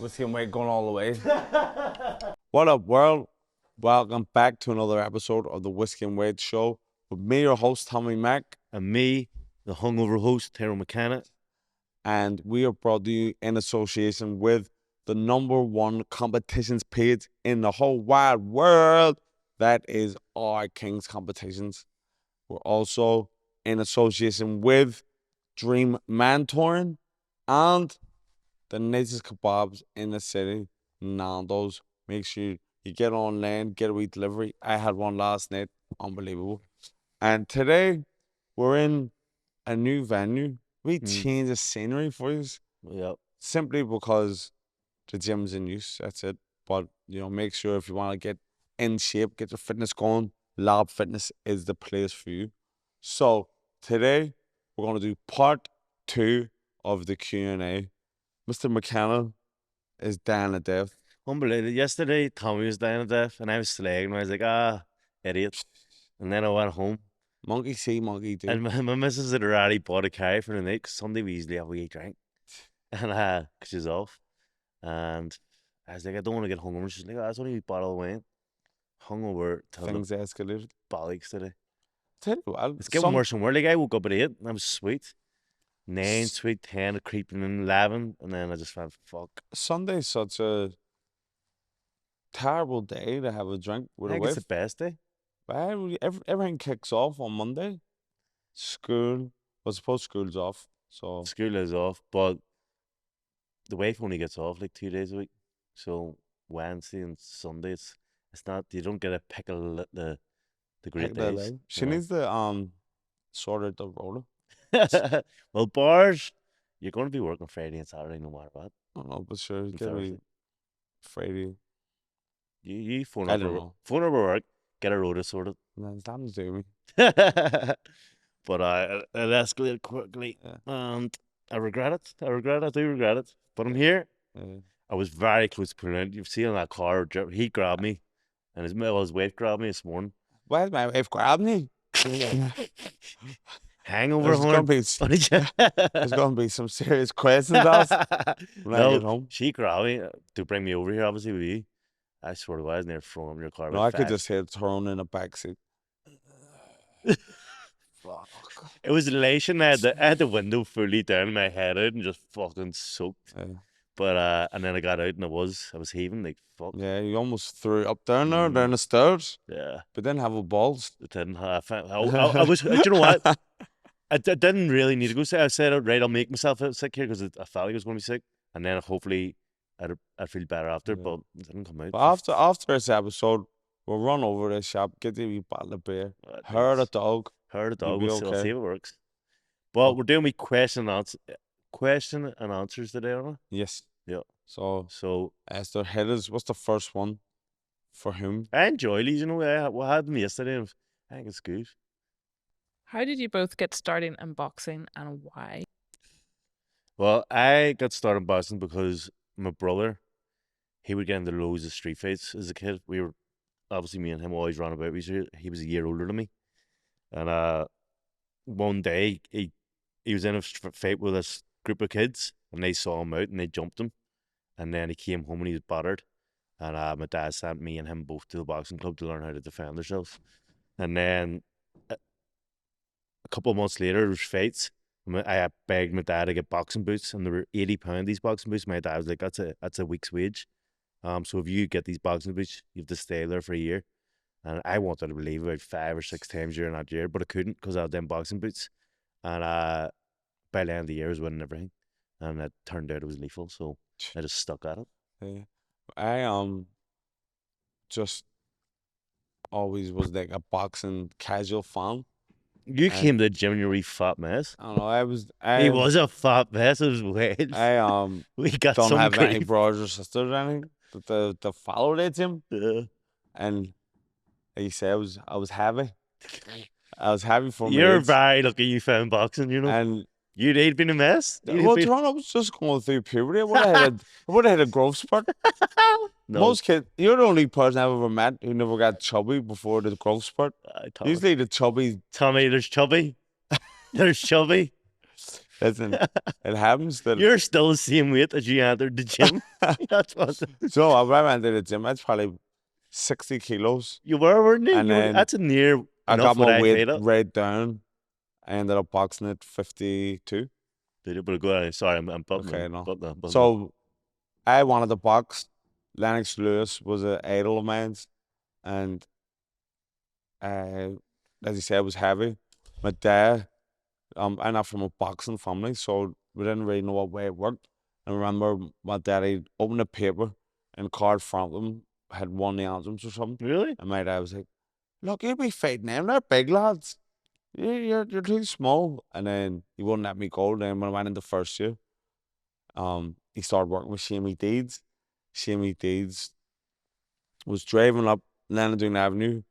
Whiskey and Wade going all the way. What up, world? Welcome back to another episode of the Whiskey and Wade Show with me, your host, Tommy Mack. And me, the hungover host, Tyrone. And we are brought to you in association with the #1 competitions page in the whole wide world. That is our King's Competitions. We're also in association with Dream Mentoring and the nicest kebabs in the city, Nando's. Make sure you get online, get a wee delivery. I had one last night, unbelievable. And today we're in a new venue. We change the scenery for you. Yep. Simply because the gym's in use. That's it. But make sure if you want to get in shape, get your fitness going, Lab Fitness is the place for you. So today we're going to do part 2 of the Q&A. Mr. McKenna is dying to death. Unbelievable. Yesterday, Tommy was dying to death, and I was slagging him. I was like, idiot. And then I went home. Monkey see, monkey do. And my missus had already bought a carry for the night, because Sunday we usually have a wee drink. And because she's off. And I was like, I don't want to get hungover. She's like, it's only a bottle of wine. Hungover till Things escalated. Bollocks today. Tell you what, it's getting worse and worse. Like, I woke up at 8, and I was sweet. 9, sweet, 10, creeping in 11, and then I just went, fuck. Sunday's such a terrible day to have a drink with a wife. It's the best day. Everything kicks off on Monday. School, suppose school's off. So school is off, but the wife only gets off like 2 days a week. So Wednesday and Sunday, it's not, you don't get to pick the great days. She needs to sort out the roller. Well, bars, you're going to be working Friday and Saturday no matter what. I don't know, but sure, get me Friday. You phone over work, get a rota sorted. No, it's nothing to do with me. But it escalated quickly, and I regret it. I do regret it. But I'm here. I was very close to putting it out. You've seen that car, he grabbed me, and his wife grabbed me this morning. Why is my wife grabbing me? Hangover there's horn. There's going to be some serious questions asked when I get home. She grabbed me to bring me over here, obviously, with you. I swear to God, I was near throwing up in your car. No, I could just hear Tyrone in the backseat. Fuck. It was elation. I had the window fully down, my head out, and just fucking soaked. Yeah. But and then I got out, and I was heaving like fuck. Yeah, you almost threw up down there, down the stairs. Yeah, but didn't have a balls. It didn't have. I was. Do you know what? I didn't really need to go sick. I said, right, I'll make myself sick here because I felt like I was going to be sick, and then hopefully I'd feel better after. But it didn't come out. But after this episode, we'll run over to the shop, get the wee bottle of beer, herd a dog. We'll see if it works. But we're doing wee question and answers today, aren't we? Yes. Yeah. So as their headers, what's the first one for whom? I enjoy these. You know, what happened yesterday? I think it's good. How did you both get started in boxing and why? Well, I got started in boxing because my brother, he would get into loads of street fights as a kid. We were, obviously me and him always ran about. He was a year older than me. And one day he was in a fight with this group of kids, and they saw him out and they jumped him. And then he came home and he was battered. And my dad sent me and him both to the boxing club to learn how to defend ourselves. And then a couple of months later, there was fights. I begged my dad to get boxing boots, and they were £80, these boxing boots. My dad was like, that's a week's wage. So if you get these boxing boots, you have to stay there for a year. And I wanted to leave about 5 or 6 times during that year, but I couldn't because I had them boxing boots. And by the end of the year, I was winning everything. And it turned out it was lethal, so I just stuck at it. Yeah. I just always was like a boxing casual fan. You came to the gym and you were a fat mess. I don't know. He was a fat mess. It was weird. We don't have any brothers or sisters or anything that follow that gym. Yeah. And like you say, I was heavy. I was heavy for me. You're very lucky you found boxing, you know. And you'd been a mess. Well, Tyrone, I was just going through puberty. I would have had a growth spurt. No. Most kids, you're the only person I've ever met who never got chubby before the growth spurt. Usually the chubby. Tommy, there's chubby. There's chubby. Listen, it happens that. You're still the same weight as you entered the gym. That's what So I went to the gym. That's probably 60 kilos, you were, weren't you? and then That's a near I enough got my what I weight paid up. right down. I ended up boxing at 52. Did it? But go ahead. Sorry, I'm bumping. Okay, no. Bumping. So I wanted to box. Lennox Lewis was an idol of mine, and as you said, was heavy. My dad, I'm not from a boxing family, so we didn't really know what way it worked. I remember my daddy opened a paper and card front of him had won the anthems or something. Really? And my dad was like, "Look, you'll be fighting them. They're big lads. You're too small." And then he wouldn't let me go. Then when I went into first year, he started working with Shamey Deeds. Shamey Deeds was driving up Lenadine Avenue.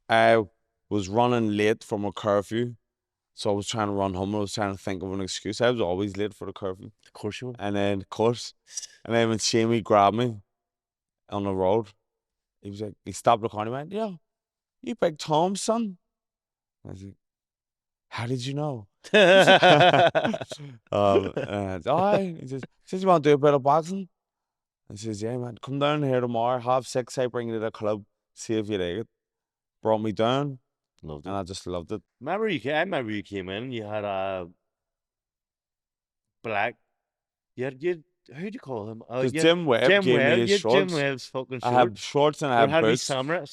I was running late from a curfew, so I was trying to run home. I was trying to think of an excuse. I was always late for the curfew. Of course you were. And then, of course, and then when Shamey grabbed me on the road, he was like, he stopped the car and he went, "Yo, you big Tom's son?" I was like, "How did you know?" He says, "You want to do a bit of boxing?" I says, "Yeah, man, come down here tomorrow, 6:30, I bring you to the club, see if you like it." Brought me down, Loved and it. I just loved it. I remember you came in. You had a black. You who'd you call him? Oh, Because yeah, Jim Webb gave me his You had Jim shorts. Webb's fucking I shorts. had shorts and I Or had had we boots. Samurai?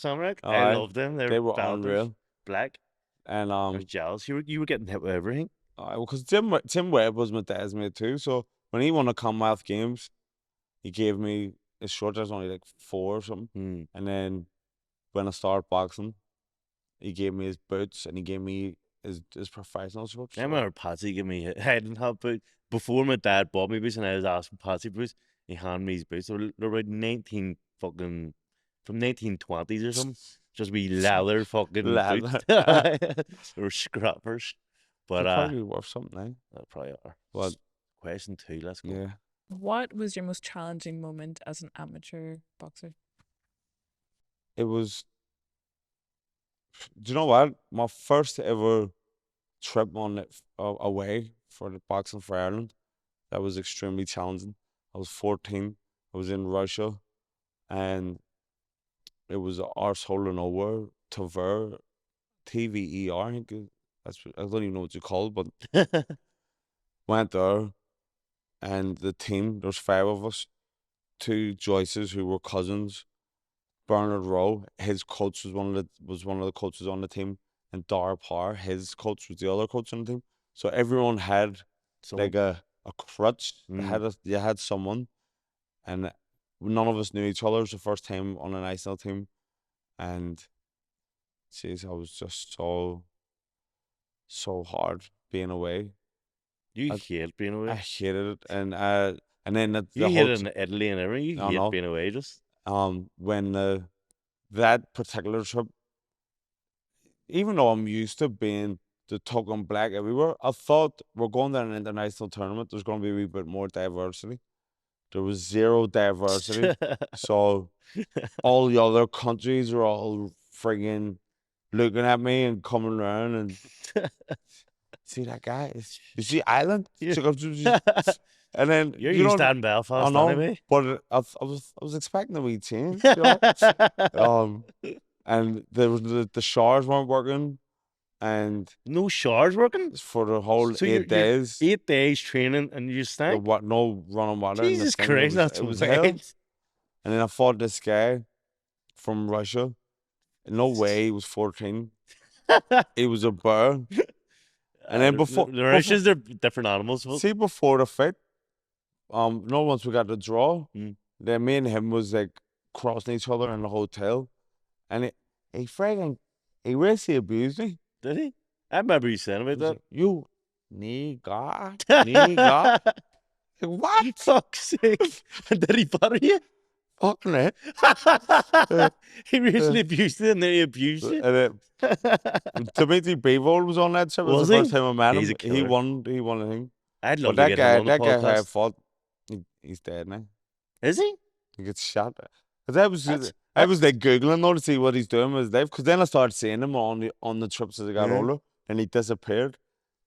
I Aye, loved them. they were Belters, unreal. black. And I was jealous. You were getting hit with everything. because Tim Webb was my dad's mate too. So when he won the Commonwealth Games, he gave me his shorts. I was only like 4 or something. And then when I started boxing, he gave me his boots and he gave me his professional shorts. I So remember Patsy gave me. I didn't have boots before my dad bought me boots, and I was asking Patsy boots. He handed me his boots. They were about 19 fucking from 1920s or something. Just wee leather fucking boots. leather. They were scrappers. But They're probably worth something, eh? they probably are. But Question 2, let's go. yeah, What was your most challenging moment as an amateur boxer? it was. Do you know what? My first ever trip on it away for the boxing for Ireland, that was extremely challenging. I was 14. I was in Russia, and it was arsehole of nowhere, Tver, TVER. I don't even know what you call it, but went there, and the team. There's 5 of us, 2 Joyces who were cousins. Bernard Rowe, his coach was one of the coaches on the team, and Dara Parr, his coach, was the other coach on the team. So everyone had like a crutch. You had someone, and none of us knew each other. It was the first time on a national team, and jeez, I was just so hard being away. You hate being away. I hated it, and then you hated in Italy and everything. You hate being away, just when that particular trip, even though I'm used to being the token black everywhere, I thought we're going to an international tournament. There's going to be a wee bit more diversity. There was 0 diversity. So all the other countries are all friggin' looking at me and coming around and see that guy? You see Ireland? And then you're used to in Belfast, I know, anyway. but I was expecting a wee change, you know? And there was the showers weren't working, and no showers working for the whole so 8 days. 8 days training, and you stank. No running water. Jesus Christ, that's it was wild. hell. And then I fought this guy from Russia. No way, he was 14. He was a bear. And then before the Russians, they're different animals. See, before the fight, once we got the draw, then me and him was like crossing each other in the hotel, and he really abused me. Did he? I remember you saying about that. Like, you nigga. Like, what? Fuck's sake. Did he butter you? Fucking it. He really abused you, and then he abused you. And Dimitri Bivol was on that trip. It was the first time I met him. He won the thing. I'd love to get him on the podcast. Guy who I fought, he's dead now. Is he? He gets shot. Because I was like Googling though to see what he's doing with his life. Because then I started seeing him on the trips as I got older, and he disappeared.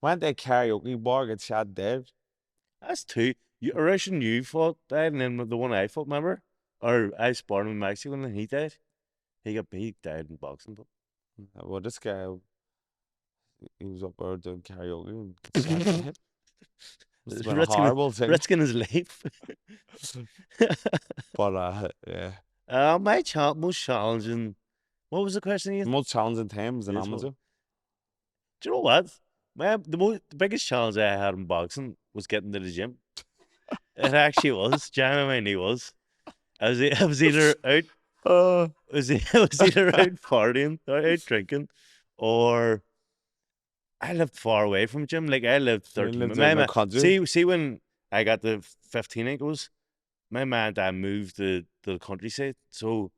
Went to a karaoke bar, get shot dead. That's two. Originally you fought died, and then the one I fought, remember? Or I sparred him in Mexico, and then he died. He died in boxing. But Well, this guy, he was up there doing karaoke and got shot dead. Must have been a risking horrible thing. risking his life. But yeah, My most challenging. What was the question the again? most challenging time was an Yes, amateur. Do you know what? The biggest challenge I had in boxing was getting to the gym. It actually was. Genuinely was. I was either out. Uh, I was either out partying or out drinking, or I lived far away from gym. Like I lived you 13 lived minutes. out in the country. See when I got to 15, I think it was, my man and dad moved to the countryside, so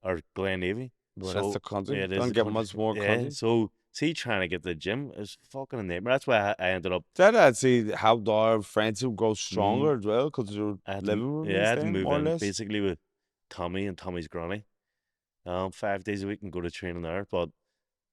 or Glen Navy. Well, that's the So country. yeah, it is Don't the get country. much more Yeah, country. so see trying to get to the gym is fucking a nightmare. That's why I ended up That I'd say how our friendship grows stronger as well because you're I had living with me I had to then, move more or in less. basically with Tommy and Tommy's granny. 5 days a week and go to training there. But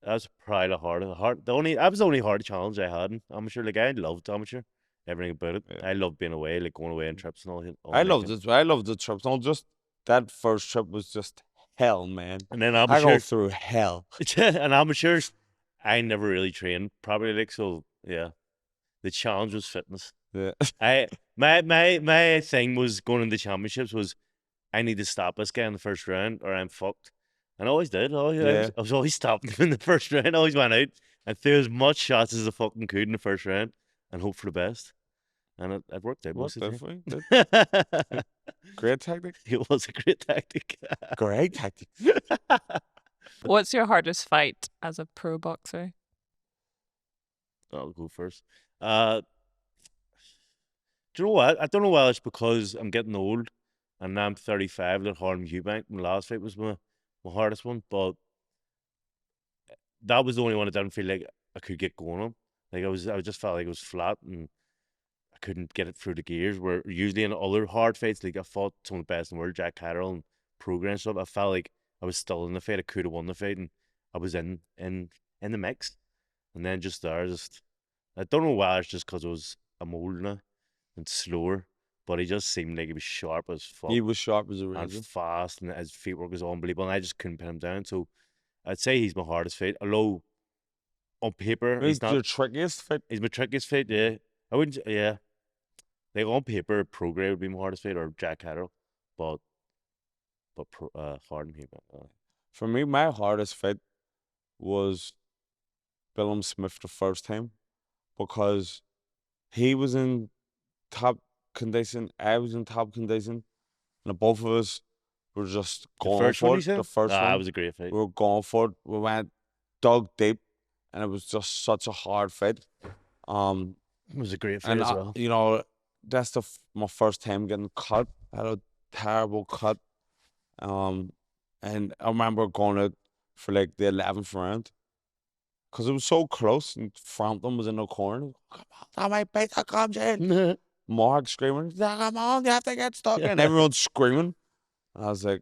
that was probably that was the only hard challenge I had in amateur. Like I loved amateur, everything about it. Yeah. I loved being away, like going away on trips and all I night. loved it. I loved the trips. Not just that first trip was just hell, man. And then I go amateur, through hell. and amateurs, I never really trained properly. Like so, yeah. The challenge was fitness. Yeah. My thing was going into championships was I need to stop this guy in the first round or I'm fucked. And I always did. Yeah. I was always stopping him in the first round. I always went out and threw as much shots as I fucking could in the first round and hope for the best. And it worked out most What of the the time. fuck? Great tactic. It was a great tactic. Great tactic. What's your hardest fight as a pro boxer? I'll go first. Do you know what? I don't know whether it's because I'm getting old and now I'm 35 that Harlem Eubank, my last fight was my hardest one, but that was the only one I didn't feel like I could get going on. Like I just felt like it was flat and I couldn't get it through the gears. Where usually in other hard fights, like I fought some of the best in the world, Jack Catterall and program stuff, I felt like I was still in the fight. I could have won the fight and I was in the mix. And then just there, I don't know why it's just because I'm older now and slower, but he just seemed like he was sharp as fuck. He was sharp as a and razor. fast, and his footwork was unbelievable. And I just couldn't pin him down. So I'd say he's my hardest fight. Although on paper He's he's not. the trickiest fit. He's my trickiest fight. Yeah, I wouldn't. Yeah, like on paper, Prograde would be my hardest fight or Jack Catterall, but Harden he. For me, my hardest fit was Billum Smith the first time because he was in top condition, I was in top condition, and both of us were just The going first one for you it. said? The first That one, was a great fight. we were going for it. We went dug deep, and it was just such a hard fit. It was a great fight And as well. you know, that's my first time getting cut. I had a terrible cut. And I remember going out for like the 11th round because it was so close, and Frampton was in the corner. Come on, that my Peter comes in. Mark screaming, come on, you have to get stuck in. Everyone's screaming. And I was like,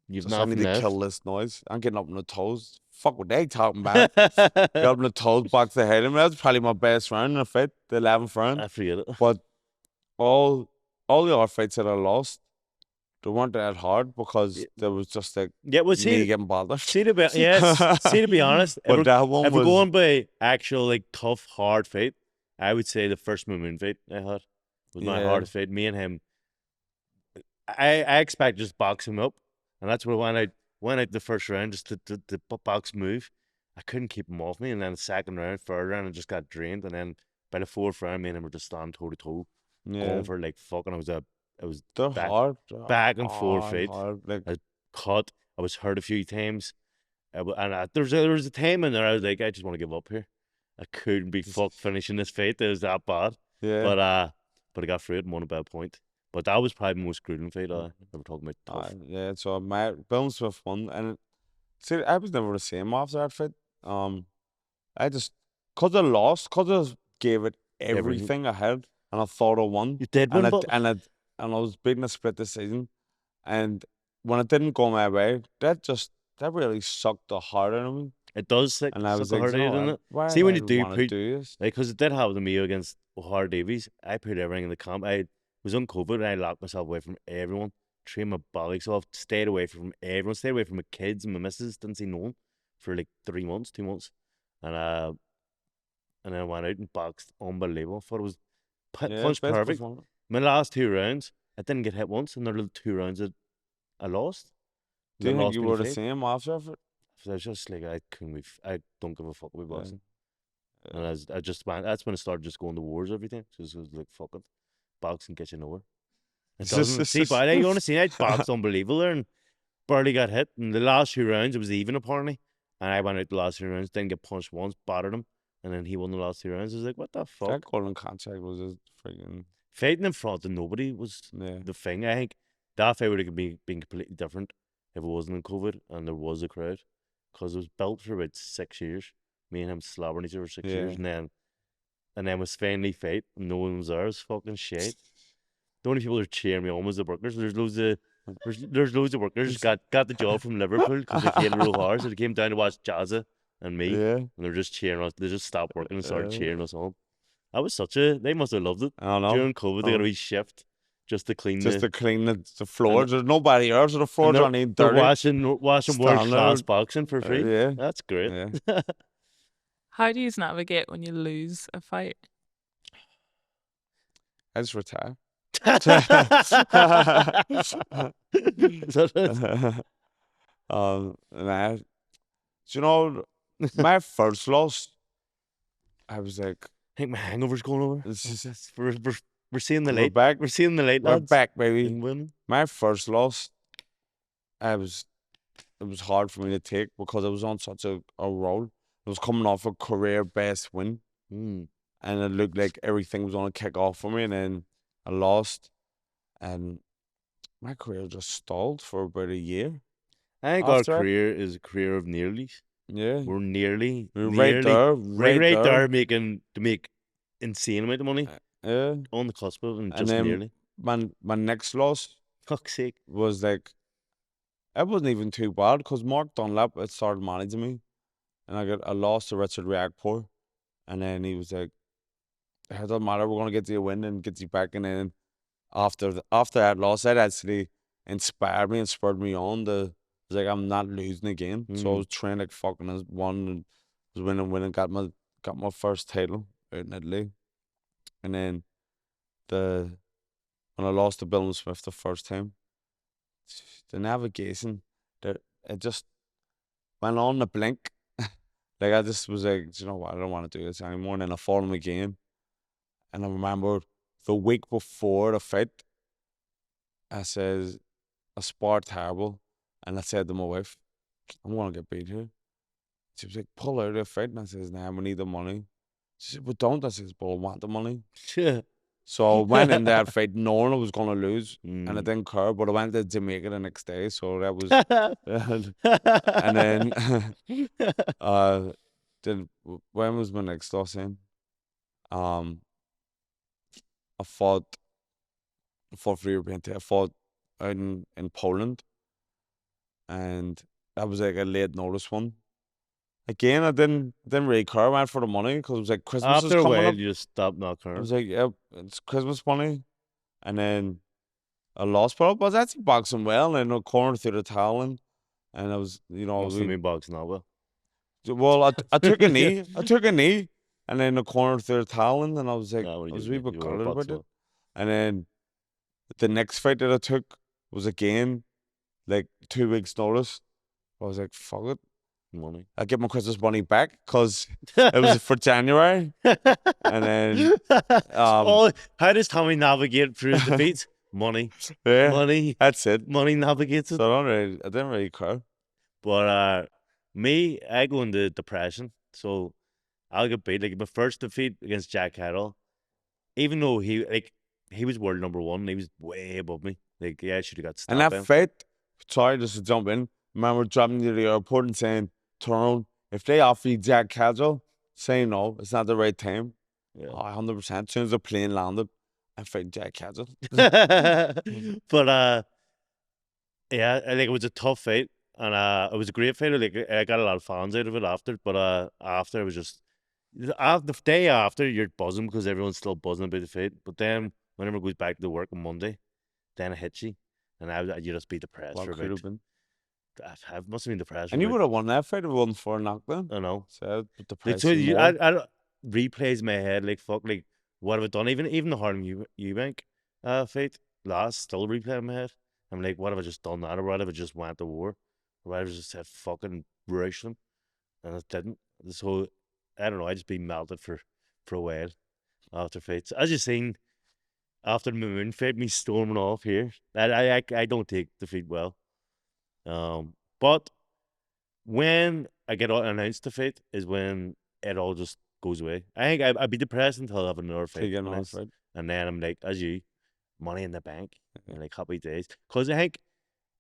You've just I need nothing to left. kill this noise. I'm getting up on the toes. Fuck what they talking about. Get up on the toes, box the head. I mean, that was probably my best round in the fight, the 11th round. I forget it. But all the other fights that I lost, they weren't that hard because there was just like Yeah, well, me getting bothered. see to be honest, But that one if we're was going by actual like tough hard fight, I would say the first Moon fight I had was my Yeah. hardest fight. Me and him, I expect just box him up, and that's where went out the first round just to box move. I couldn't keep him off me, and then the second round, third round, I just got drained, and then by the fourth round, me and him were just standing toe to toe, going for like fucking. It was they're back- hard. back and forth fight. Hard. Like, I cut. I was hurt a few times. There was a time in there I was like, I just want to give up here. I couldn't be fucked finishing this fight. It was that bad. yeah. But I got through it and won a bad point. But that was probably the most grueling fight I ever talking about tough. Yeah, so my Bill Smith won, and see, I was never the same after that fight. I just cause I lost, cause I gave it everything I had, and I thought I won. You did win, but and I was beating a split decision, and when it didn't go my way, that really sucked the heart out of me. It does suck And I was a like, hard you know rate in what? it. Why See do when I you do want to put do this? like, because it did happen to me against O'Hara Davies. I put everything in the camp. I was on COVID and I locked myself away from everyone. Trained my bollocks off. Stayed away from everyone. Stayed away from my kids and my missus. Didn't see no one for like 3 months, 2 months, and then I went out and boxed. Unbelievable. Thought it was Yeah, punch best perfect. performance. My last 2 rounds, I didn't get hit once, and the little 2 rounds that I lost. Do you think lost you me were the the fight. same after effort? So I was just like, I couldn't be. I don't give a fuck about Yeah. boxing. And I just went. That's when I started just going to wars every time. Just was like, fuck it, boxing gets you nowhere. It doesn't. See, but you want to see I boxed unbelievable there and barely got hit. In the last 2 rounds, it was even apparently. And I went out the last 2 rounds, didn't get punched once, battered him, and then he won the last 2 rounds. I was like, what the fuck? That golden contract was a freaking Fighting in front of nobody was yeah. the thing. I think that fight would have been completely different if it wasn't in COVID and there was a crowd, because it was built for about 6 years. Me and him slobbering each other for 6 years, Yeah. and then was finally fight, and no one was there. It was fucking shit. The only people that were cheering me on was the workers. There's loads of workers got the job from Liverpool because they hated real hard, so they came down to watch Jazza and me, Yeah. and they're just cheering us. They just stopped working and started cheering us on. That was they must have loved it. I don't know. During COVID, they got a wee shift just to clean to clean the floors. There's nobody else. The floors they're, don't need they're dirty. washing world class boxing for free. Yeah. That's great. Yeah. How do you navigate when you lose a fight? I just retire. And I, you know, my first loss, I was like, I think my hangover's going over. We're seeing the we're light. back. We're seeing the light, We're lads. back, baby. And winning. My first loss, it was hard for me to take because I was on such a roll. I was coming off a career best win, and it looked like everything was on a kick off for me, and then I lost, and my career just stalled for about a year. I think our After that- career is a career of nearlies. Yeah, We're nearly right there, right there, making to make insane amount of money Yeah, on the cusp of, and and just then nearly. my next loss Fuck's sake. was like, it wasn't even too bad because Mark Dunlap had started managing me, and I lost to Richard Reactor, and then he was like, it doesn't matter, we're gonna get you a win and get you back. And then after that loss, that actually inspired me and spurred me on to, was like, I'm not losing again. So I was training like fucking as one, and was winning, got my first title out in Italy. And then when I lost to Bill Smith the first time, the navigation, it just went on the blink. Like I just was like, you know what, I don't want to do this anymore. And then I fought him again. And I remember the week before the fight, I says, I sparred terrible. And I said to my wife, I'm going to get beat here. She was like, pull out of the fight. And I says, nah, we need the money. She said, well, don't. I says, but I want the money. Yeah. So I went in that fight knowing I was going to lose. And I Mm. didn't care. But I went to Jamaica the next day. So that was... and then... then when was my next loss in? I fought for European title. I fought out in Poland, and that was like a late notice one. Again, I didn't really care. I went for the money because it was like Christmas After is a coming while, up. you just stop not I caring. was like, yep, it's Christmas money, and then I lost, but I was actually boxing well, and I cornered through the talon, and I was, Must have been boxing that well. well, I took a knee, and then I cornered through the talon, and I was like, Nah, I well, was a you- wee bit you were gutted about boxing it. well. And then the next fight that I took was again like 2 weeks notice. I was like, fuck it. Money. I get my Christmas money back because it was for January. And then how does Tommy navigate through his defeats? Money. yeah, Money. that's it. Money navigates it. So I didn't really care. But me, I go into depression. So I'll get beat. Like my first defeat against Jack Kettle, even though he was world number one, he was way above me. Like, yeah, I should have got stopped. And that by him. fight, sorry, just to jump in. Remember dropping to the airport and saying, Tyrone, if they offer you Jack Cadwell, say no, it's not the right time. Yeah. Oh, 100%. As soon as the plane landed, I fight Jack Cadwell. But yeah, like it was a tough fight. and it was a great fight. Like I got a lot of fans out of it after, but after it was just the day after you're buzzing because everyone's still buzzing about the fight. But then whenever it goes back to work on Monday, then it hits you, and you just be depressed What for could about. have been? I must have been depressed for And you about. would have won that fight if it wasn't for a knockdown. I know. So it Like, depressed so you more. I replays in my head like fuck, like what have I done? Even the Harlem Eubank fight last still replay in my head. I'm like, what have I just done that, or what have I just went to war, or what have I just said fucking rush them, and it didn't. So I don't know. I just been melted for a while after fights. As you seen after the moon fight, me storming off here. I don't take defeat well. But when I get announced the fight is when it all just goes away. I think I'd be depressed until I have another fight Take another announced, fight. and then I'm like, as you, money in the bank, and like happy days. Because I think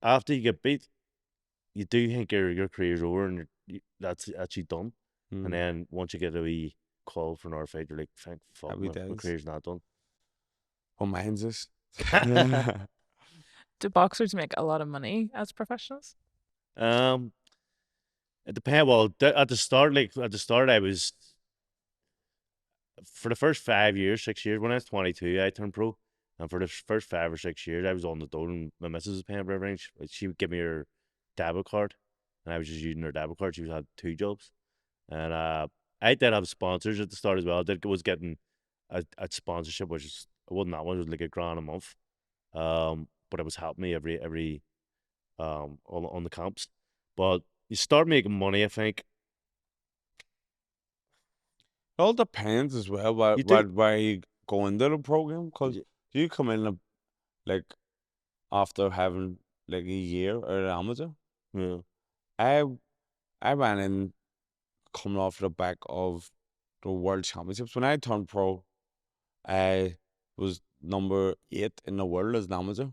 after you get beat, you do think your career's over and that's actually done. And then once you get a wee call for another fight, you're like, thank fuck, Happy my days. career's not done. Oh, mine's this. Do boxers make a lot of money as professionals? It depends. Well, at the start, I was for the first 5 years, 6 years. When I was 22, I turned pro, and for the first 5 or 6 years, I was on the dole, and my missus was paying for everything. She would give me her debit card, and I was just using her debit card. She had two jobs, and I did have sponsors at the start as well. Was getting a sponsorship, which is it wasn't that one. It was like $1,000 a month, but it was helping me every on the camps. But you start making money, I think. It all depends as well why you go into the program. Because you come in like after having like a year or an amateur. Yeah. I ran in coming off the back of the World Championships. When I turned pro, I was number 8 in the world as an amateur.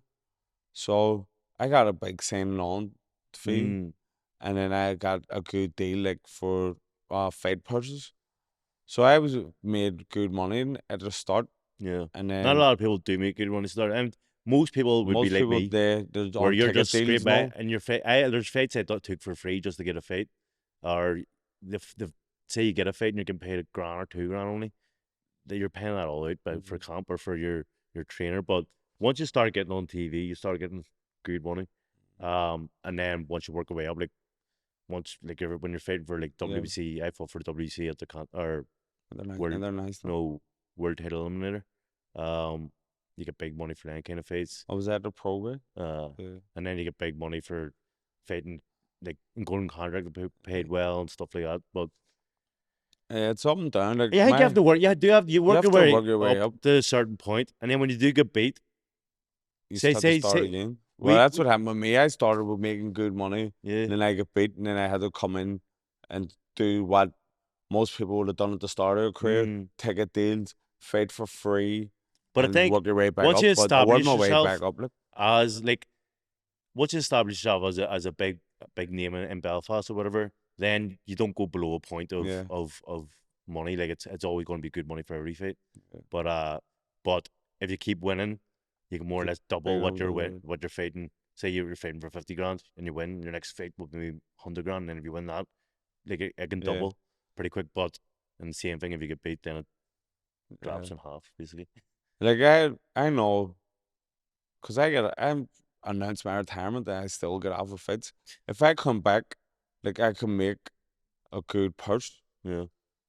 So I got a big signing on fee, and then I got a good deal like for fight purchase. So I was made good money at the start. Yeah. And then not a lot of people do make good money start, and most people would be like me, there's where on you're ticket just deals straight back now. and your fight. There's fights I took for free just to get a fight, or the say you get a fight and you're getting paid $1,000 or $2,000 only, that you're paying that all out for camp or for your trainer. But once you start getting on TV, you start getting good money, and then once you work your way up, like once like when you're fighting for like WBC, I fought for the WBC at the or They're nice. no world title eliminator. You get big money for that kind of fights. I was at the program. And then you get big money for fighting like golden contract paid well and stuff like that. But it's up and down. Like yeah, I think you have to work. You work your way up to a certain point, and then when you do get beat, you have to start again. Well, that's what happened with me. I started with making good money, and then I get beat, and then I had to come in and do what most people would have done at the start of their career: ticket deals, fight for free. But I think work your way back once up. you establish yourself back up, as like once you establish yourself as a big name in Belfast or whatever, then you don't go below a point of money. Like it's always going to be good money for every fight. Yeah. But if you keep winning, you can more or less double what you're fighting. Say you're fighting for 50 grand and you win, your next fight will be 100 grand, and if you win that, like it can double pretty quick. But and the same thing, if you get beat, then it drops in half basically. Like I know, cause I'm announced my retirement, and I still get off of fights. If I come back, like I can make a good purse. Yeah,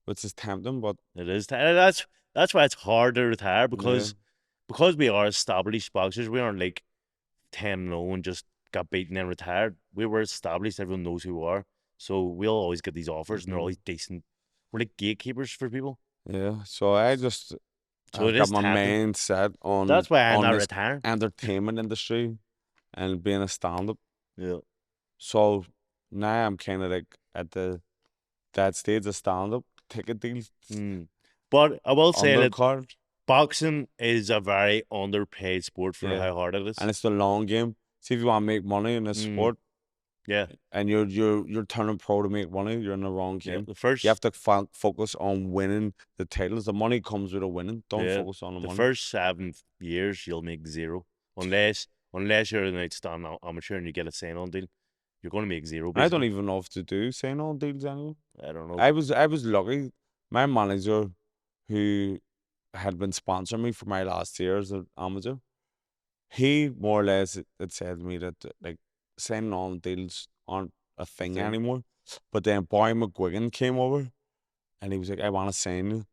which is tempting, but it is. That's why it's hard to retire because we are established boxers. We aren't like 10-0 and just got beaten and retired. We were established. Everyone knows who we are. So we'll always get these offers, and they're always decent. We're like gatekeepers for people. Yeah. So I just. So I've got my mindset on. That's why I'm on not this retiring. Entertainment industry, and being a stand-up. Yeah. So now I'm kind of like at that stage of stand-up ticket deals. But I will say that Undercard. boxing is a very underpaid sport for how hard it is, and it's the long game. See, if you want to make money in this sport, and you're turning pro to make money, you're in the wrong game. You have to focus on winning the titles. The money comes with a winning. Don't focus on the money. The first 7 years you'll make zero unless you're an outstanding amateur and you get a sign-on deal. you're going to make zero. I don't Basically, even know if to do sign-on deals anymore. I don't know. I was lucky. My manager, who had been sponsoring me for my last year as an amateur, he more or less had said to me that like signing on deals aren't a thing Thing. anymore. But then Barry McGuigan came over and he was like, I want to sign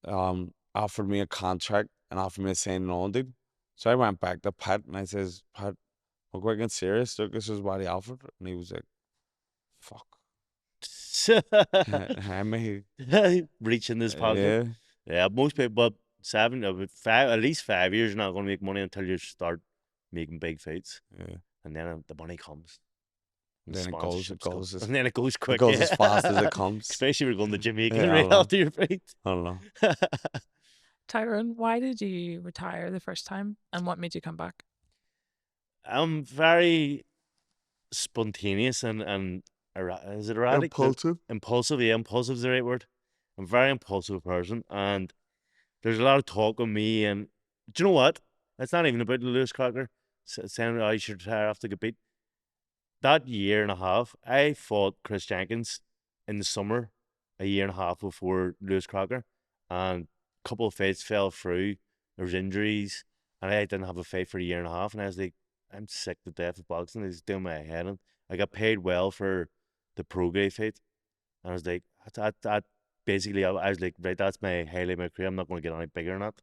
you. Offered me a contract and offered me a signing on deal. So I went back to Pat and I says, Pat, McGuigan serious? Look, this is what he offered. And he was like, fuck. I mean, Reaching this pocket. yeah. Yeah, most people, but at least 5 years, you're not going to make money until you start making big fights, Yeah. and then the money comes. And Then it goes, sponsorships come. as, And then it goes it quick. goes as fast as it comes. Especially if you're going to Jamaica Yeah, I right know. after your fight. I don't know. Tyrone, why did you retire the first time and what made you come back? I'm very spontaneous and is it erratic? Impulsive. Impulsive, yeah, impulsive is the right word. I'm a very impulsive person, and there's a lot of talk of me. And do you know what? It's not even about Lewis Crocker saying I should retire after get beat. That year and a half, I fought Chris Jenkins in the summer, a year and a half before Lewis Crocker, and a couple of fights fell through. There was injuries, and I didn't have a fight for a year and a half. And I was like, I'm sick to death of boxing. It's doing my head in. I got paid well for the pro guy fight, and I was like, that basically, I was like, right, that's my highlight of my career. I'm not going to get any bigger than that.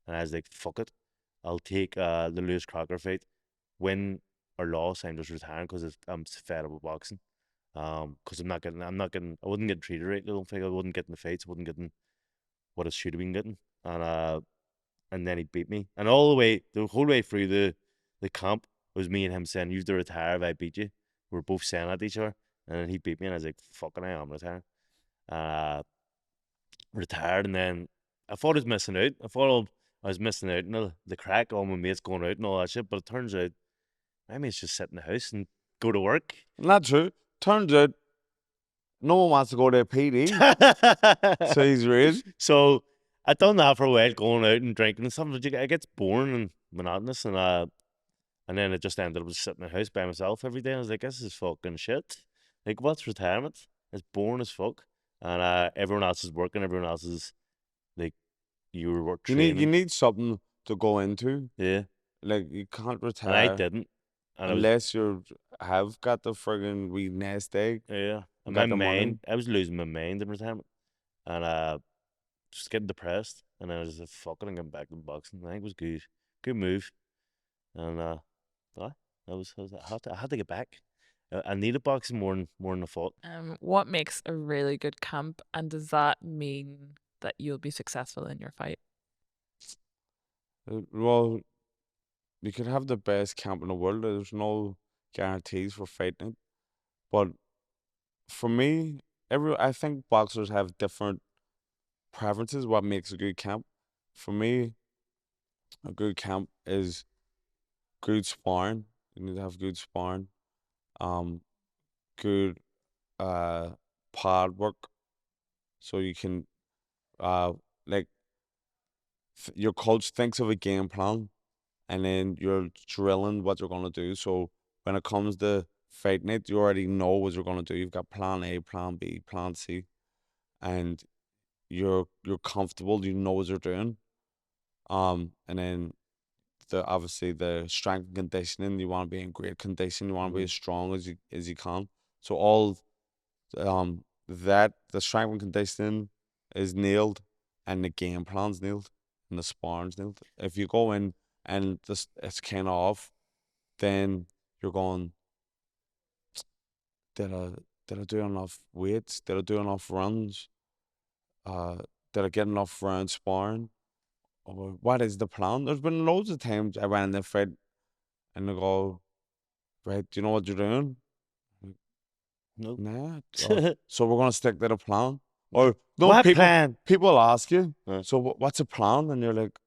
And I was like, fuck it, I'll take the Lewis Crocker fight, win or loss. I'm just retiring because I'm fed up with boxing. Because I wouldn't get treated right. I don't think I wouldn't get in the fights. I wasn't getting what I should have been getting. And then he beat me. And the whole way through the camp, it was me and him saying, "You have to retire if I beat you." We were both saying at each other, and then he beat me, and I was like, "Fucking, I am retiring." Uh, Retired, and then I thought I was missing out. I was missing out in the crack, all my mates going out and all that shit. But it turns out my mates just sit in the house and go to work. Not true. Turns out no one wants to go to a PD. So he's rude. So I done that for a while, going out and drinking and stuff. It gets boring and monotonous, and then it just ended up just sitting in the house by myself every day. I was like, this is fucking shit. Like, what's retirement? It's boring as fuck. And everyone else is working. Everyone else is like, you were training. You need something to go into. Yeah. Like you can't retire. And I didn't. And unless you have got the friggin' wee nest egg. Yeah. And got my the money. mind, I was losing my mind in retirement. And just getting depressed. And then I was like, fuck it, I'm getting back to boxing. I think it was good. Good move. And I had to get back. I needed boxing more than I thought. What makes a really good camp, and does that mean that you'll be successful in your fight? Well, you could have the best camp in the world. There's no guarantees for fighting it. But for me, I think boxers have different preferences. What makes a good camp? For me, a good camp is good sparring. You need to have good sparring. Good pod work, so you can like your coach thinks of a game plan, and then you're drilling what you're gonna do. So when it comes to fight night, you already know what you're gonna do. You've got plan A, plan B, plan C, and you're comfortable. You know what you're doing. And then obviously the strength and conditioning. You want to be in great condition. You want to be as strong as you can. So all that the strength and conditioning is nailed, and the game plan's nailed, and the sparring's nailed. If you go in and it's kind of off, then you're going, did I do enough weights? Did I do enough runs? Did I get enough rounds sparring? Or what is the plan? There's been loads of times I went in the fight and they go, right, do you know what you're doing? Nope. Nah. So we're gonna stick to the plan. Or no, what plan? People ask you, so what's the plan? And you're like,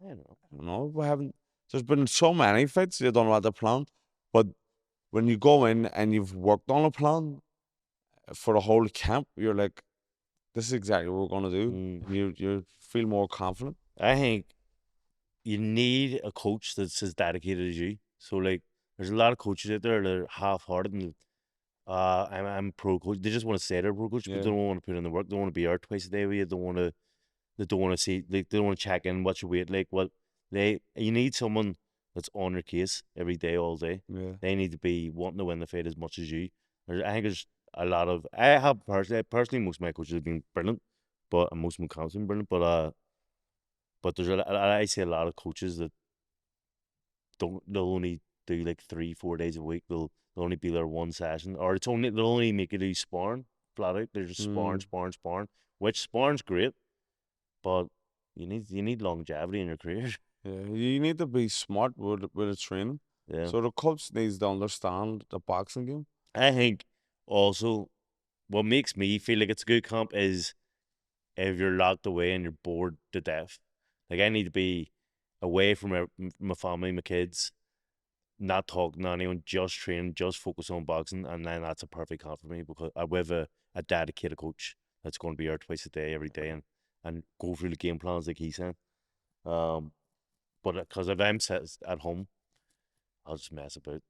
I don't know. No, we haven't. There's been so many fights you don't know what the plan. But when you go in and you've worked on a plan for the whole camp, you're like, this is exactly what we're gonna do. You feel more confident. I think you need a coach that's as dedicated as you. So like There's a lot of coaches out there that are half-hearted and I'm pro coach. They just want to say they're pro coach, but they Yeah. don't want to put in the work. They don't want to be out twice a day with you. They don't want to see. They don't want to check in. What's your weight like? You need someone that's on your case every day, all day. Yeah. They need to be wanting to win the fight as much as you. I think there's a lot of. Personally, most of my coaches have been brilliant, and most of my counts have been brilliant. But there's I see a lot of coaches that they'll only do like 3-4 days a week. They'll only be there one session, or they'll only make you do sparring flat out. They're just sparring, Mm. sparring, sparring. Which sparring's great, but you need longevity in your career. Yeah. You need to be smart with the training. Yeah, So the coach needs to understand the boxing game. I think also what makes me feel like it's a good comp is if you're locked away and you're bored to death. Like I need to be away from my family, my kids, not talking to anyone, just training, just focus on boxing, and then that's a perfect comp for me because I have a dedicated coach that's going to be here twice a day, every day, and go through the game plans like he's saying. But because if I'm set at home, I'll just mess about.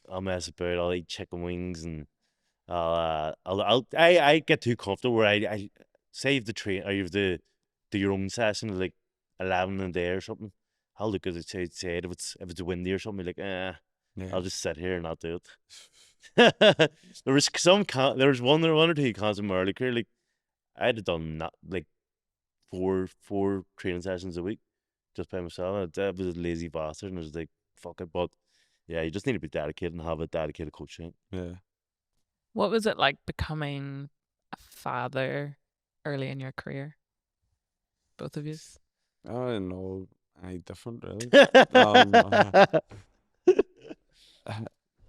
I'll mess about. I'll eat chicken wings and I get too comfortable where I say if the train or if the do your own session at like 11 in the day or something. I'll look at it say if it's windy or something like Yeah. I'll just sit here and not do it. there was there was one or two cons in my early career like I'd have done not like four training sessions a week just by myself. I was a lazy bastard and I was like fuck it, but yeah, you just need to be dedicated and have a dedicated coach. Yeah. What was it like becoming a father early in your career? Both of you? I don't know any different really.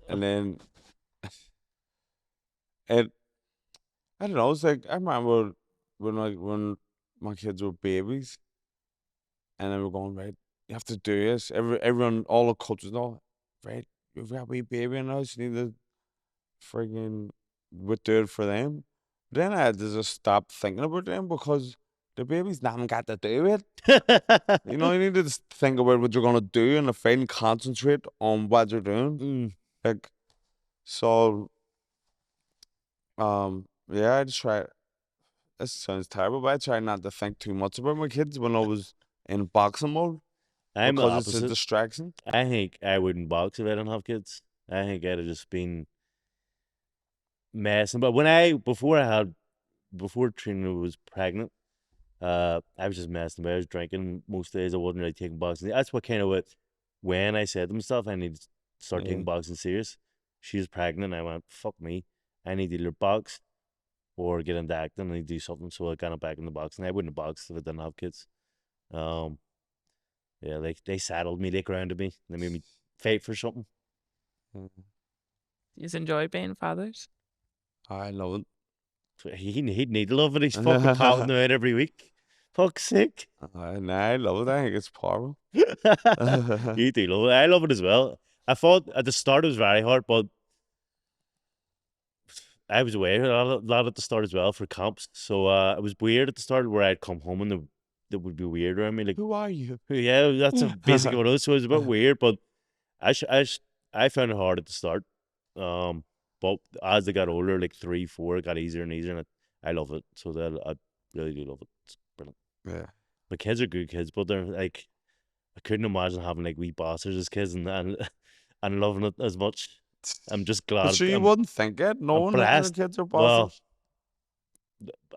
And then it I don't know, it's like I remember when my kids were babies and they were going, right, you have to do this. Everyone all the coaches know, right, you've got a wee baby in the house, you need to friggin' would do it for them. Then I had to just stop thinking about them because the babies haven't got to do it. You know, you need to just think about what you're gonna do in the fight and concentrate on what you're doing. Mm. Like so yeah, I just try this sounds terrible, but I try not to think too much about my kids when I was in boxing mode I'm the because it's a opposite. distraction. I think I wouldn't box if I didn't have kids. I think I'd have just been messing. But before Trina was pregnant, I was just messing about. I was drinking most days. I wasn't really taking boxing. That's what kind of when I said to myself, I need to start Yeah. taking boxing serious. She was pregnant. I went, fuck me. I need to either box or get into acting and do something. So I got back into boxing. I wouldn't have boxed if I didn't have kids. Um, yeah, they saddled me, they grounded me, they made me fight for something. Mm. You enjoy being fathers? I love So he'd need to love it. He's it. fucking pouting out every week. Fuck's sake. I love it. I think it's powerful. You do love it. I love it as well. I thought at the start it was very hard, but I was away a lot at the start as well for camps. So it was weird at the start where I'd come home and that would be weird around me. Like, Who are you? yeah, that's basically what it was. So it was a bit weird, but I found it hard at the start. But as they got older, like 3, 4, it got easier and easier, and I love it. So that I really do love it. It's brilliant. Yeah. My kids are good kids, but they're like I couldn't imagine having like wee bastards as kids and loving it as much. I'm just But glad. sure, you wouldn't think it, I'm knowing that your blessed. kids are Well, bastards.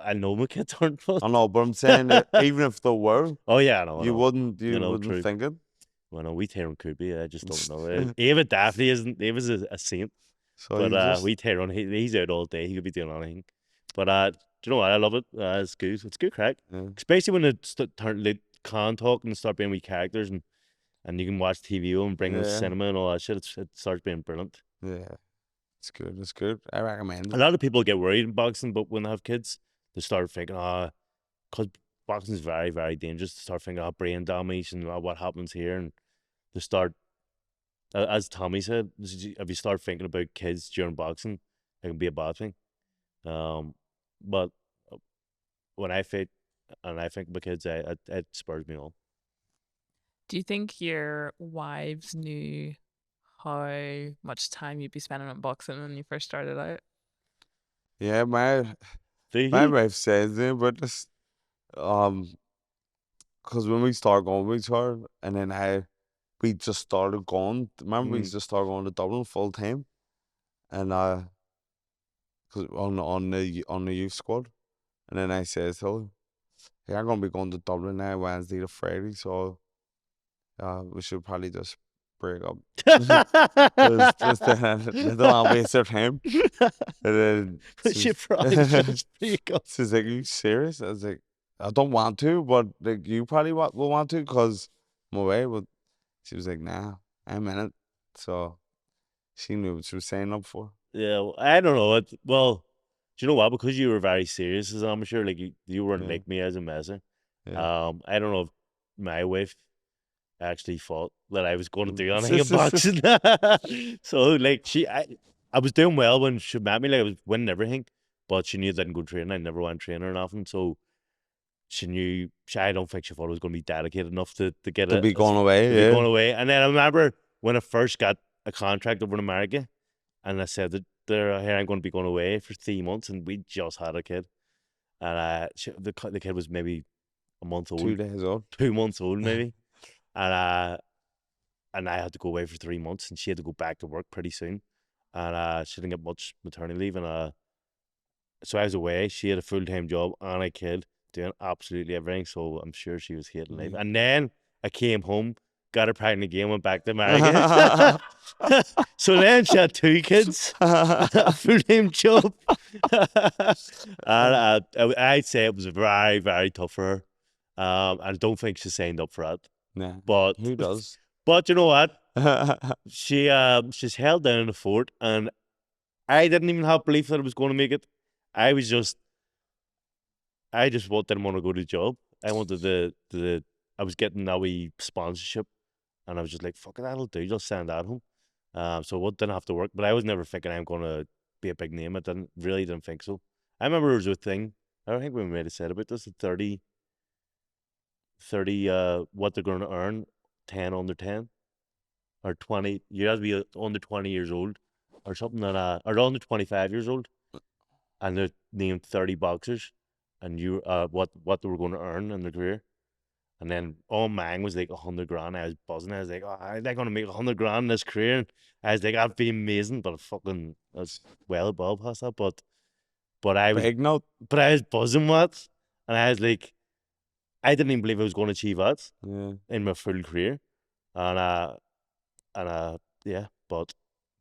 I know my kids aren't. But I know, but I'm saying that even if they were, oh yeah, I know, I you know. wouldn't You know, wouldn't true. think it. Well, no, we Tyrone could be. I just don't know. Ava Daphne isn't. Ava's a saint. So But you just we Tyrone, he's out all day. He could be doing anything. But do you know what? I love it. It's good. It's good crack. yeah. Especially when they can talk and start being wee characters and you can watch TV and bring them to Yeah. cinema and all that shit. It starts being brilliant. Yeah. It's good. It's good. I recommend A it. lot of people get worried in boxing, but when they have kids, they start thinking, because boxing is very, very dangerous. They start thinking, brain damage and what happens here. And they start, as Tommy said, if you start thinking about kids during boxing, it can be a bad thing. But when I fight and I think about kids, it spurs me on. Do you think your wives knew how much time you'd be spending on boxing when you first started out? Yeah, my Do wife says it, but just because when we started going with her, and then we just started going. Remember, we Mm. just started going to Dublin full time, and cause on the youth squad, and then I says to her, "Hey, I'm gonna be going to Dublin now Wednesday to Friday, so we should probably just break up." Because just they don't want to waste their time. And then We should probably just break up. she's like, "Are you serious?" I was like, "I don't want to, but like you probably will want to because I'm away." But she was like, "Nah, I'm in it." So she knew what she was signing up for. Yeah, well, I don't know. Well, do you know what? Because you were very serious as an amateur, like you weren't Yeah. like me as a messer. Yeah. I don't know if my wife actually thought that I was going to do Mm. anything in boxing. So like I was doing well when she met me, like I was winning everything, but she knew I didn't go training. I never went training or nothing, so she knew. I don't think she thought I was going to be dedicated enough to get To it be going away, to be yeah. going away. And then I remember when I first got a contract over in America, and I said that here I'm going to be going away for 3 months, and we just had a kid, and the kid was maybe a month 2 old, days old. 2 months old maybe, and I had to go away for 3 months, and she had to go back to work pretty soon, and she didn't get much maternity leave, and so I was away. She had a full-time job and a kid doing absolutely everything, so I'm sure she was hating life. Yeah. And then I came home, got her pregnant again, went back to America. So then she had 2 kids, a full-time job. And I'd say it was very, very tough for her. I don't think she signed up for it. Nah, But who does? but you know what? She's held down in the fort, and I didn't even have belief that I was going to make it. I just didn't want to go to the job. I wanted I was getting that wee sponsorship, and I was just like, fuck it, that'll do. Just send that home. So it didn't have to work. But I was never thinking I'm going to be a big name. I didn't think so. I remember there was a thing, I don't think we might have said about this, the 30 what they're going to earn, 10 under 10, or 20. You have to be under 20 years old, or something or under 25 years old, and they named 30 boxers, and what they were going to earn in their career. And then all mine was like 100 grand. I was buzzing. I was like, oh, they're going to make 100 grand in this career. And I was like, that'd be amazing. But that's well above past that. But I was Big note. buzzing with it. And I was like, I didn't even believe I was going to achieve that Yeah. in my full career. And yeah, but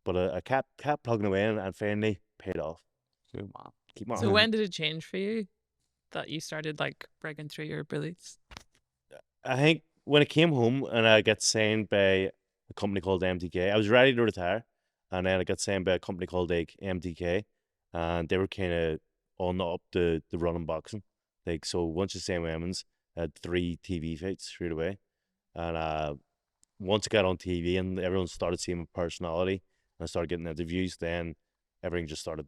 I kept plugging away, and finally paid off. Good man. Keep on. So when did it change for you that you started like breaking through your abilities? I think when I came home and I got signed by a company called MTK, I was ready to retire, and then I got signed by a company called like MTK, and they were kind of on up the running boxing. Like, so once you signed with Emmons, I had 3 TV fights straight away, and once I got on TV and everyone started seeing my personality and I started getting interviews, then everything just started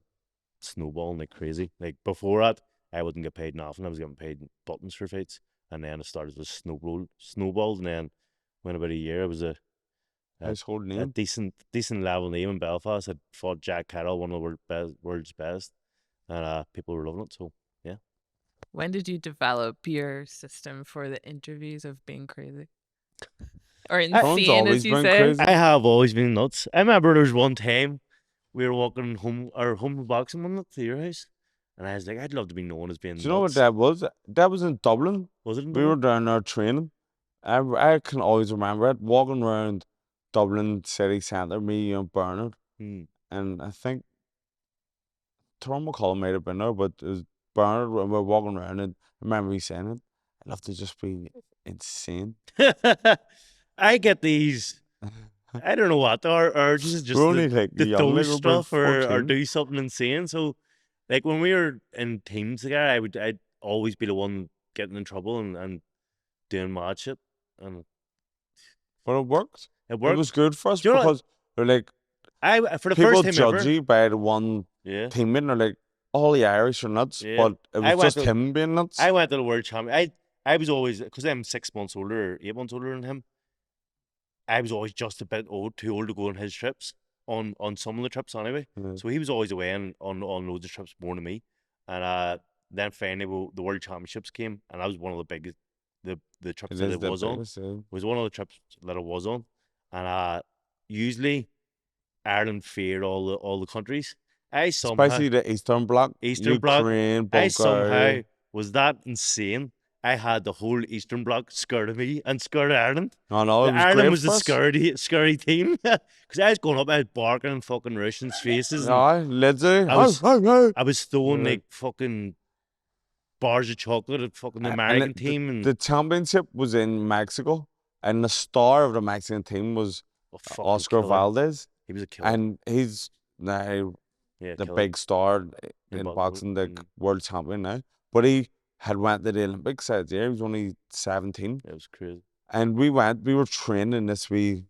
snowballing like crazy. Like before that, I wouldn't get paid nothing. I was getting paid buttons for fights, and then it started to snowballed, and then went about a year. I was a Household a name. decent level name in Belfast. I fought Jack Carroll, one of the world's best, and people were loving it. So yeah. When did you develop your system for the interviews of being crazy? Or insane, always as you been say? crazy. I have always been nuts. I remember there was one time we were walking home from boxing one night to your house, and I was like, I'd love to be known as being Do you know what nuts. that was? That was in Dublin. Was it in We were Dublin? down there training. I can always remember it. Walking around Dublin city centre, me and Bernard, Hmm. and I think Tyrone McCullough might have been there, but it was Bernard, and we're walking around, and I remember me saying it. I'd love to just be insane. I get these, I don't know what, our urges We're just only like to young, do like we're about stuff or 14. do something insane. So, like when we were in teams together, I'd always be the one getting in trouble and doing mad shit, and But it worked. it It worked. was good for us Do you know what? because they're like, For the people first time judge ever, you by the one yeah, teammate, and they're like, all the Irish are nuts, yeah. but it I was went just to him being nuts. I went to the world champion. I was always, because I'm 6 months older, or 8 months older than him. I was always just a bit too old to go on his trips, on some of the trips anyway. Yeah. So he was always away on loads of trips more than me. And then finally the World Championships came, and that was one of the biggest, the trips It that is I the was on. biggest. Yeah. Was one of the trips that I was on, and usually Ireland feared all the countries. I somehow Especially the Eastern Bloc, Eastern Bloc, Ukraine, I Bulgaria. somehow was that insane. I had the whole Eastern Bloc scared of me and scared of Ireland. Oh no, it was Ireland great was the for us. scary team because I was going up, I was barking in fucking Russians' faces, and Yeah, literally. I was Hey. I was throwing Yeah. like fucking bars of chocolate at fucking the And American team, and the championship was in Mexico, and the star of the Mexican team was a fucking Oscar killer. Valdez, He was a killer. and he's now Yeah, the killer big star in in boxing. boxing, the world champion now. But he had went to the Olympics that year. He was only 17, It was crazy. and we were training in this wee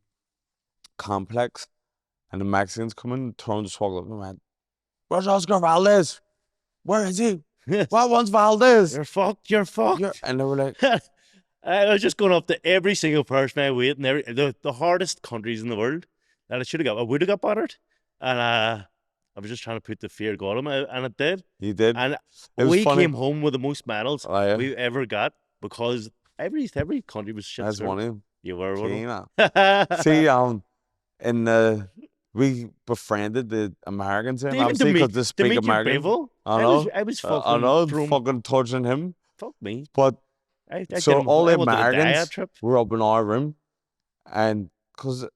complex, and the Mexicans come in, Tyrone just walked up and went, "Where's Oscar Valdez? Where is he? What wants Valdez?" You're fucked. You're fucked. And they were like, I was just going up to every single person I wait, and the hardest countries in the world that I would have got battered, and I was just trying to put the fear of God on me, and it did. "He did." And It was we funny. came home with the most medals Oh, yeah. we've ever got because every country was shit That's scared. one of them. You were one Keen, of them. See, in we befriended the Americans here, Even obviously, because they to speak meet your American. Bevo, I know. I was I fucking know, thrown. fucking torturing him. Fuck me. But I so didn't. all I the wanted to die Americans that trip. were up in our room, and because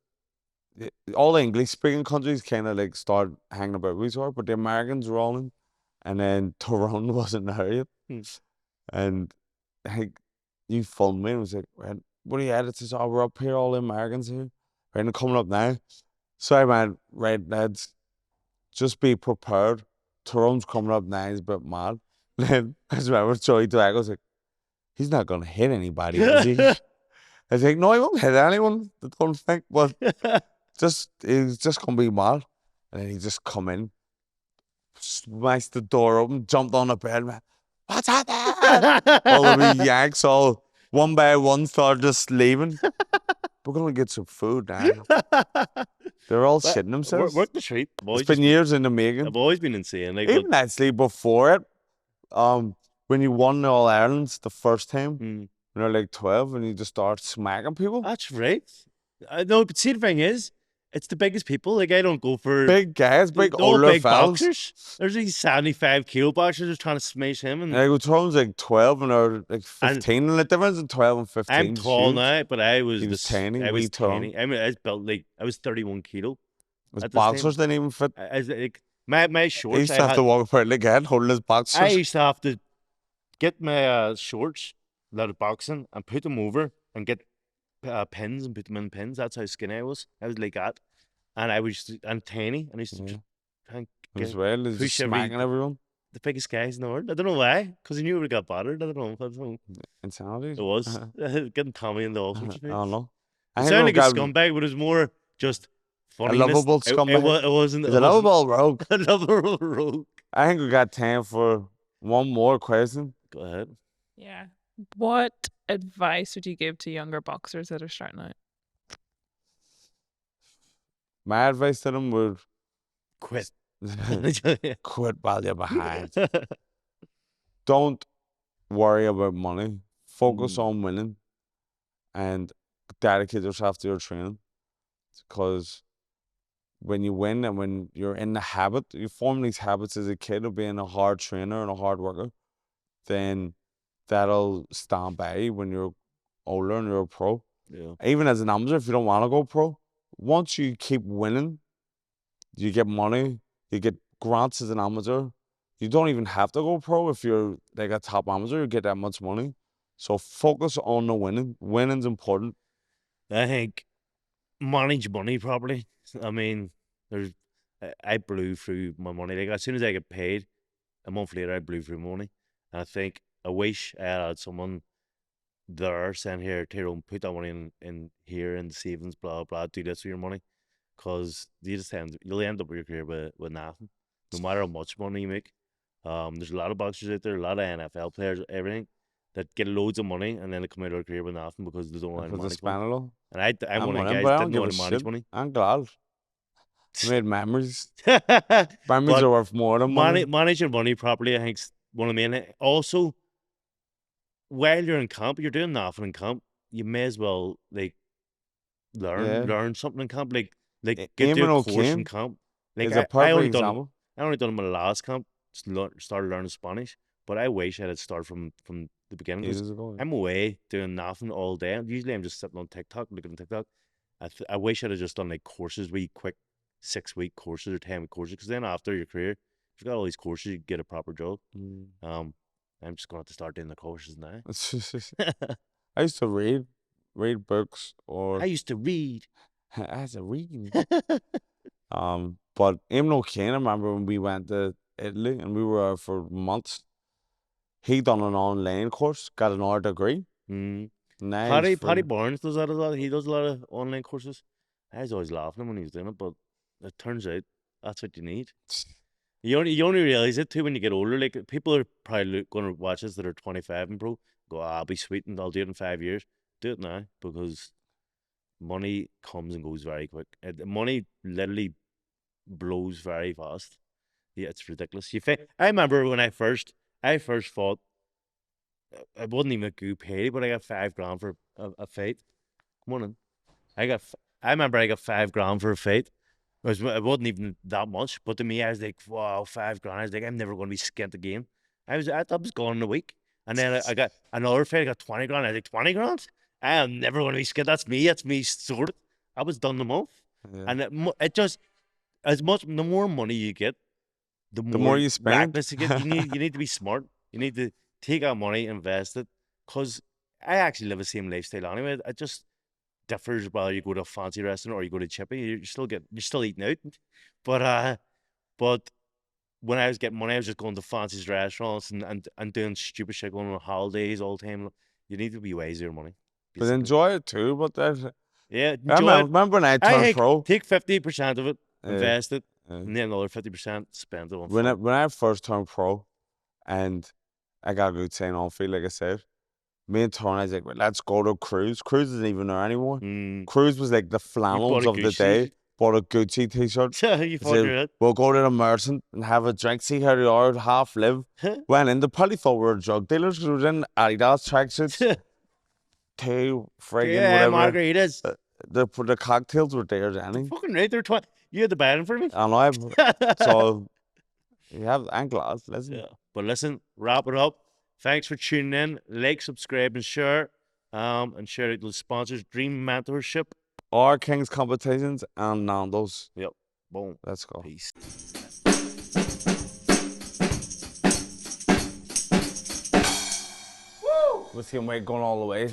all the English speaking countries kind of like start hanging about with each other, but the Americans were all in, and then Tyrone wasn't there yet, Hmm. and like you phoned me and was like, "Right, what are you at?" It says, "Oh, we're up here, all the Americans here, right, and coming up now." So I went, "Right, lads, just be prepared. Tyrone's coming up now, he's a bit mad." Then I just remember Joey Dwag was like, "He's not gonna hit anybody, is he?" I was like, "No, he won't hit anyone, I don't think, but he's just gonna be mad." And then he just come in, smashed the door open, jumped on the bed, man. "What's happening?" All the wee Yanks all one by one started just leaving. "We're gonna get some food now." They're all shitting themselves. Work the street. It's been years in the making. I've always been insane. Like, Even actually before it, when you won the All Irelands the first time, when you're like 12 and you just start smacking people. that's right. I know, but see, the thing is, it's the biggest people. Like, I don't go for Big guys, they're big all older big fellas. boxers. There's these 75-kilo boxers just trying to smash him. And Like, Tyrone's like 12 and they're like 15. And the difference in 12 and 15 I'm is tall huge. now, but I was He was tiny, I wee was Tyrone. tiny. I mean, I was built like I was 31 kilo. His at this time. boxers didn't even fit. I was like my shorts. He used to have to walk about like that, holding his boxers. I used to have to get my shorts out of boxing and put them over and get pins and put them in pins. That's how skinny I was. I was like that, and and tiny, and I used to just try and As well, he's just smacking everyone. the biggest guys in the world. I don't know why, because he knew we got battered. I don't know. Insanity. It was getting Tommy into all sorts of I things. don't know. It sounded like a scumbag, but it was more just funny. A lovable scumbag. It wasn't. He's a lovable rogue. A lovable rogue. I think we got time for one more question. Go ahead. Yeah. What advice would you give to younger boxers that are starting out? My advice to them would Quit. quit while you're behind. Don't worry about money. Focus on winning and dedicate yourself to your training. Because when you win and when you're in the habit, you form these habits as a kid of being a hard trainer and a hard worker, then that'll stand by you when you're older and you're a pro. Yeah. Even as an amateur, if you don't want to go pro, once you keep winning, you get money, you get grants as an amateur. You don't even have to go pro if you're like a top amateur, you get that much money. So focus on the winning. Winning's important. I think manage money properly. I mean, I blew through my money. Like, as soon as I get paid, a month later I blew through money. And I think I wish I had someone there saying, "Here, Tyrone, put that money in here in savings, blah blah, do this with your money." Because you'll end up with your career with nothing. No matter how much money you make. There's a lot of boxers out there, a lot of NFL players, everything. that get loads of money and then they come out of their career with nothing because they don't know how to Because manage it's money. Spanilo. And I'm one of the winning, guys but that I didn't don't know give how a to manage shit. money. I'm glad. I made memories. Memories But are worth more than money. managing money properly, I think, is one of the main. Also, while you're in camp, you're doing nothing in camp. You may as well like Yeah. learn something in camp. Like get to Eamon a course in O'Kane camp. Like is a I perfect only done example. I only done my last camp. Started learning Spanish, but I wish I had started from the beginning because Ages ago. I'm away doing nothing all day. Usually I'm just sitting on TikTok looking at TikTok. I wish I'd have just done like courses, wee quick 6-week courses or 10-week courses. Because then after your career, if you've got all these courses, you get a proper job. Mm. I'm just going to have to start doing the courses now. I used to read books, I or used to read. as a reading. But Eamon O'Kane, I remember when we went to Italy and we were there for months. He done an online course, got another degree. Mm. Now he's Paddy free. Barnes does that a lot. He does a lot of online courses. I was always laughing at him when he was doing it, but it turns out that's what you need. You only realize it too when you get older. Like people are probably going to watch this that are 25 and pro. Go, I'll be sweet and I'll do it in 5 years. Do it now because money comes and goes very quick. Money literally blows very fast. Yeah, it's ridiculous. I remember when I first fought. It wasn't even a good pay, but I got $5 for a fight. Morning. I remember I got $5 for a fight. It wasn't even that much, but to me, I was like, wow, $5,000. I was like, I'm never going to be skint again. I was gone in a week. And then I got another fight, I got 20 grand. I was like, 20 grand? I am never going to be skint. That's me sorted. I was done the month. Yeah. And it just, the more money you get, the The more more you spend. reckless you get. You need to be smart. You need to take out money, invest it. Because I actually live the same lifestyle anyway. It just differs whether you go to a fancy restaurant or you go to Chippy. You're still eating out. But when I was getting money, I was just going to fanciest restaurants and doing stupid shit, going on holidays all the time. You need to be wise with your money. But Basically. enjoy it too. But Yeah, I enjoy it. remember when I turned pro. Take 50% of it, invest it, uh, and then another 50% spend it on when fun. I first turned pro, and I got a good sign on feel, like I said. Me and Tony, I was like, well, let's go to Cruise. Cruise isn't even there anymore. Cruise was like the flannels a of the Gucci. day. Bought a Gucci t-shirt. You fucked your head. We'll go to the merchant and have a drink, see how they are, half live. Went in, they probably thought we were drug dealers because we were in Adidas tracksuits. Two friggin' whatever. Margaritas. The cocktails were there, Danny. Fucking right, they're 20. You had the bad for me. I know. So, you have glass, listen. Yeah. But listen, wrap it up. Thanks for tuning in. Like, subscribe, and share. And share it with sponsors. Dream Mentorship. Our Kings competitions and Nando's. Yep. Boom. Let's go. Peace. With him weight going all the way.